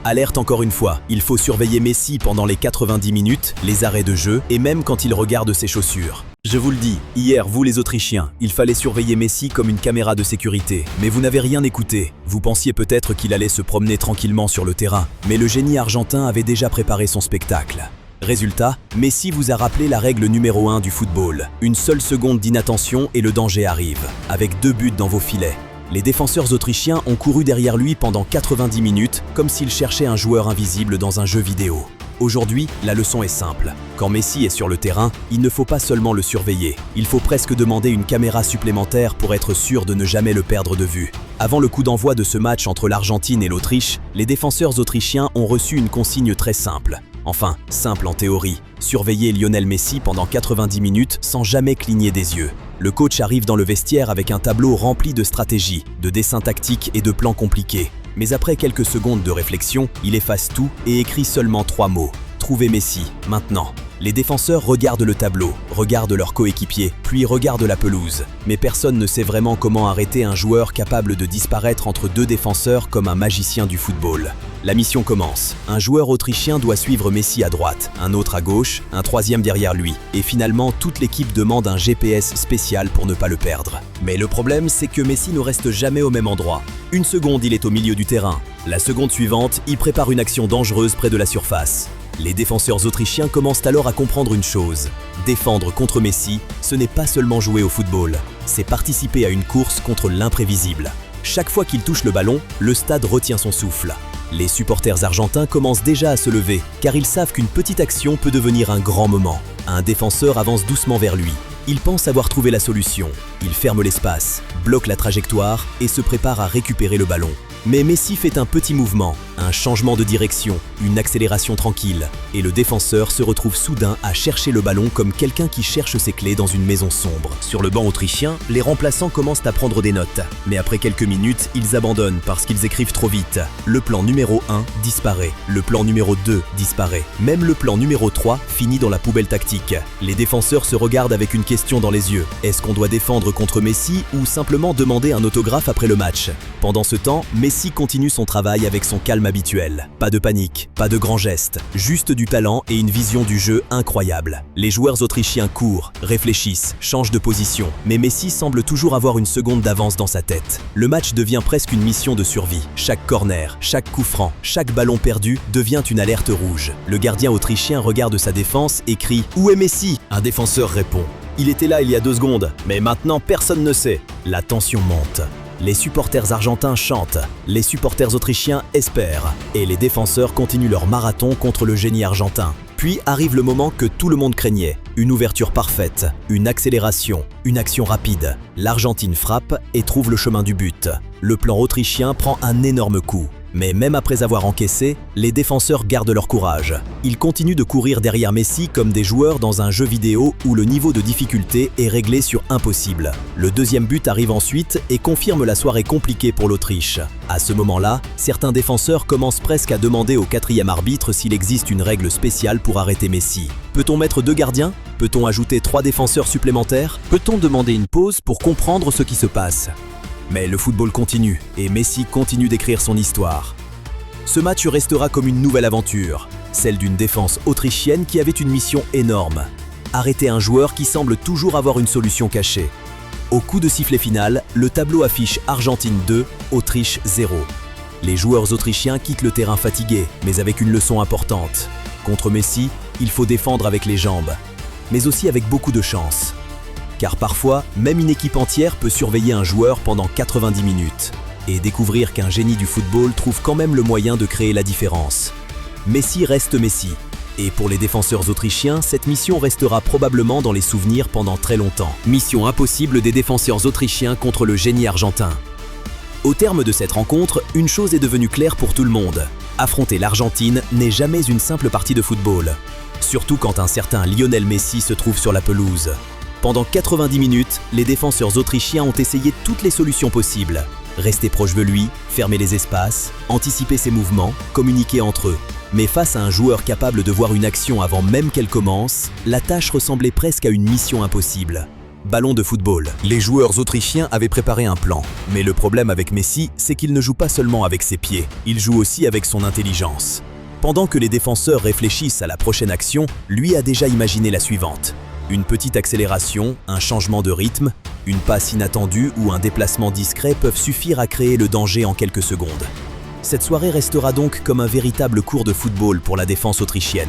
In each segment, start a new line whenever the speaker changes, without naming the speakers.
Alerte encore une fois, il faut surveiller Messi pendant les 90 minutes, les arrêts de jeu et même quand il regarde ses chaussures. Je vous le dis, hier, vous les Autrichiens, il fallait surveiller Messi comme une caméra de sécurité. Mais vous n'avez rien écouté. Vous pensiez peut-être qu'il allait se promener tranquillement sur le terrain. Mais le génie argentin avait déjà préparé son spectacle. Résultat, Messi vous a rappelé la règle numéro 1 du football. Une seule seconde d'inattention et le danger arrive, avec 2 buts dans vos filets. Les défenseurs autrichiens ont couru derrière lui pendant 90 minutes, comme s'ils cherchaient un joueur invisible dans un jeu vidéo. Aujourd'hui, la leçon est simple. Quand Messi est sur le terrain, il ne faut pas seulement le surveiller. Il faut presque demander une caméra supplémentaire pour être sûr de ne jamais le perdre de vue. Avant le coup d'envoi de ce match entre l'Argentine et l'Autriche, les défenseurs autrichiens ont reçu une consigne très simple. Enfin, simple en théorie. Surveiller Lionel Messi pendant 90 minutes sans jamais cligner des yeux. Le coach arrive dans le vestiaire avec un tableau rempli de stratégies, de dessins tactiques et de plans compliqués. Mais après quelques secondes de réflexion, il efface tout et écrit seulement 3 mots. Trouvez Messi, maintenant. Les défenseurs regardent le tableau, regardent leurs coéquipiers, puis regardent la pelouse. Mais personne ne sait vraiment comment arrêter un joueur capable de disparaître entre 2 défenseurs comme un magicien du football. La mission commence. Un joueur autrichien doit suivre Messi à droite, un autre à gauche, un troisième derrière lui. Et finalement, toute l'équipe demande un GPS spécial pour ne pas le perdre. Mais le problème, c'est que Messi ne reste jamais au même endroit. Une seconde, il est au milieu du terrain. La seconde suivante, il prépare une action dangereuse près de la surface. Les défenseurs autrichiens commencent alors à comprendre une chose. Défendre contre Messi, ce n'est pas seulement jouer au football, c'est participer à une course contre l'imprévisible. Chaque fois qu'il touche le ballon, le stade retient son souffle. Les supporters argentins commencent déjà à se lever, car ils savent qu'une petite action peut devenir un grand moment. Un défenseur avance doucement vers lui. Il pense avoir trouvé la solution. Il ferme l'espace, bloque la trajectoire et se prépare à récupérer le ballon. Mais Messi fait un petit mouvement, un changement de direction, une accélération tranquille, et le défenseur se retrouve soudain à chercher le ballon comme quelqu'un qui cherche ses clés dans une maison sombre. Sur le banc autrichien, les remplaçants commencent à prendre des notes, mais après quelques minutes, ils abandonnent parce qu'ils écrivent trop vite. Le plan numéro 1 disparaît, le plan numéro 2 disparaît, même le plan numéro 3 finit dans la poubelle tactique. Les défenseurs se regardent avec une question dans les yeux. Est-ce qu'on doit défendre contre Messi ou simplement demander un autographe après le match? Pendant ce temps, Messi continue son travail avec son calme habituel. Pas de panique, pas de grands gestes, juste du talent et une vision du jeu incroyable. Les joueurs autrichiens courent, réfléchissent, changent de position, mais Messi semble toujours avoir une seconde d'avance dans sa tête. Le match devient presque une mission de survie. Chaque corner, chaque coup franc, chaque ballon perdu devient une alerte rouge. Le gardien autrichien regarde sa défense et crie « Où est Messi ?» Un défenseur répond « Il était là il y a 2 secondes, mais maintenant personne ne sait. » La tension monte. Les supporters argentins chantent, les supporters autrichiens espèrent, et les défenseurs continuent leur marathon contre le génie argentin. Puis arrive le moment que tout le monde craignait, une ouverture parfaite, une accélération, une action rapide. L'Argentine frappe et trouve le chemin du but. Le plan autrichien prend un énorme coup. Mais même après avoir encaissé, les défenseurs gardent leur courage. Ils continuent de courir derrière Messi comme des joueurs dans un jeu vidéo où le niveau de difficulté est réglé sur impossible. Le deuxième but arrive ensuite et confirme la soirée compliquée pour l'Autriche. À ce moment-là, certains défenseurs commencent presque à demander au 4e arbitre s'il existe une règle spéciale pour arrêter Messi. Peut-on mettre 2 gardiens? Peut-on ajouter 3 défenseurs supplémentaires? Peut-on demander une pause pour comprendre ce qui se passe? Mais le football continue et Messi continue d'écrire son histoire. Ce match restera comme une nouvelle aventure, celle d'une défense autrichienne qui avait une mission énorme. Arrêter un joueur qui semble toujours avoir une solution cachée. Au coup de sifflet final, le tableau affiche Argentine 2, Autriche 0. Les joueurs autrichiens quittent le terrain fatigués, mais avec une leçon importante. Contre Messi, il faut défendre avec les jambes, mais aussi avec beaucoup de chance. Car parfois, même une équipe entière peut surveiller un joueur pendant 90 minutes et découvrir qu'un génie du football trouve quand même le moyen de créer la différence. Messi reste Messi. Et pour les défenseurs autrichiens, cette mission restera probablement dans les souvenirs pendant très longtemps. Mission impossible des défenseurs autrichiens contre le génie argentin. Au terme de cette rencontre, une chose est devenue claire pour tout le monde. Affronter l'Argentine n'est jamais une simple partie de football. Surtout quand un certain Lionel Messi se trouve sur la pelouse. Pendant 90 minutes, les défenseurs autrichiens ont essayé toutes les solutions possibles. Rester proche de lui, fermer les espaces, anticiper ses mouvements, communiquer entre eux. Mais face à un joueur capable de voir une action avant même qu'elle commence, la tâche ressemblait presque à une mission impossible. Ballon de football. Les joueurs autrichiens avaient préparé un plan. Mais le problème avec Messi, c'est qu'il ne joue pas seulement avec ses pieds, il joue aussi avec son intelligence. Pendant que les défenseurs réfléchissent à la prochaine action, lui a déjà imaginé la suivante. Une petite accélération, un changement de rythme, une passe inattendue ou un déplacement discret peuvent suffire à créer le danger en quelques secondes. Cette soirée restera donc comme un véritable cours de football pour la défense autrichienne.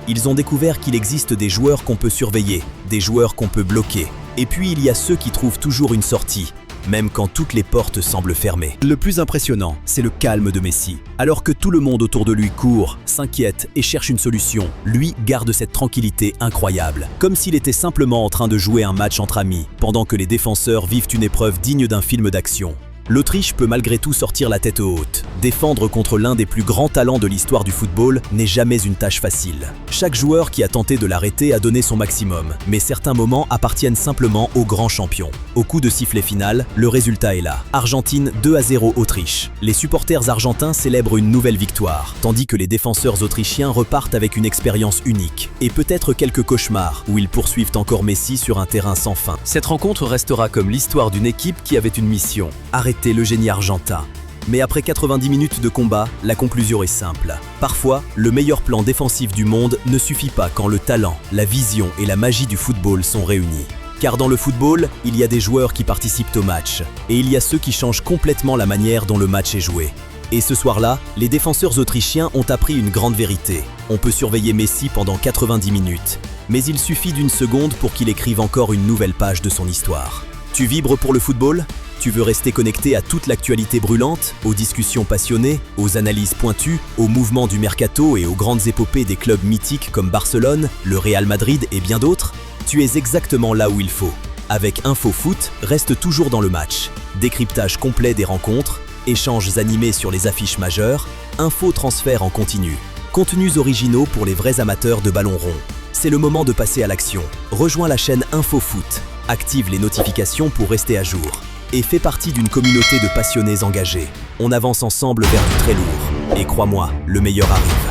Ils ont découvert qu'il existe des joueurs qu'on peut surveiller, des joueurs qu'on peut bloquer. Et puis il y a ceux qui trouvent toujours une sortie, même quand toutes les portes semblent fermées. Le plus impressionnant, c'est le calme de Messi. Alors que tout le monde autour de lui court, s'inquiète et cherche une solution, lui garde cette tranquillité incroyable, comme s'il était simplement en train de jouer un match entre amis, pendant que les défenseurs vivent une épreuve digne d'un film d'action. L'Autriche peut malgré tout sortir la tête haute. Défendre contre l'un des plus grands talents de l'histoire du football n'est jamais une tâche facile. Chaque joueur qui a tenté de l'arrêter a donné son maximum, mais certains moments appartiennent simplement aux grands champions. Au coup de sifflet final, le résultat est là. Argentine 2-0 Autriche. Les supporters argentins célèbrent une nouvelle victoire, tandis que les défenseurs autrichiens repartent avec une expérience unique. Et peut-être quelques cauchemars, où ils poursuivent encore Messi sur un terrain sans fin. Cette rencontre restera comme l'histoire d'une équipe qui avait une mission: arrêter le génie argentin. Mais après 90 minutes de combat, la conclusion est simple. Parfois, le meilleur plan défensif du monde ne suffit pas quand le talent, la vision et la magie du football sont réunis. Car dans le football, il y a des joueurs qui participent au match, et il y a ceux qui changent complètement la manière dont le match est joué. Et ce soir-là, les défenseurs autrichiens ont appris une grande vérité. On peut surveiller Messi pendant 90 minutes, mais il suffit d'une seconde pour qu'il écrive encore une nouvelle page de son histoire. Tu vibres pour le football ? Tu veux rester connecté à toute l'actualité brûlante, aux discussions passionnées, aux analyses pointues, aux mouvements du mercato et aux grandes épopées des clubs mythiques comme Barcelone, le Real Madrid et bien d'autres? Tu es exactement là où il faut. Avec Info Foot, reste toujours dans le match. Décryptage complet des rencontres, échanges animés sur les affiches majeures, info transfert en continu, contenus originaux pour les vrais amateurs de ballon rond. C'est le moment de passer à l'action. Rejoins la chaîne Info Foot, active les notifications pour rester à jour. Et fais partie d'une communauté de passionnés engagés. On avance ensemble vers du très lourd. Et crois-moi, le meilleur arrive.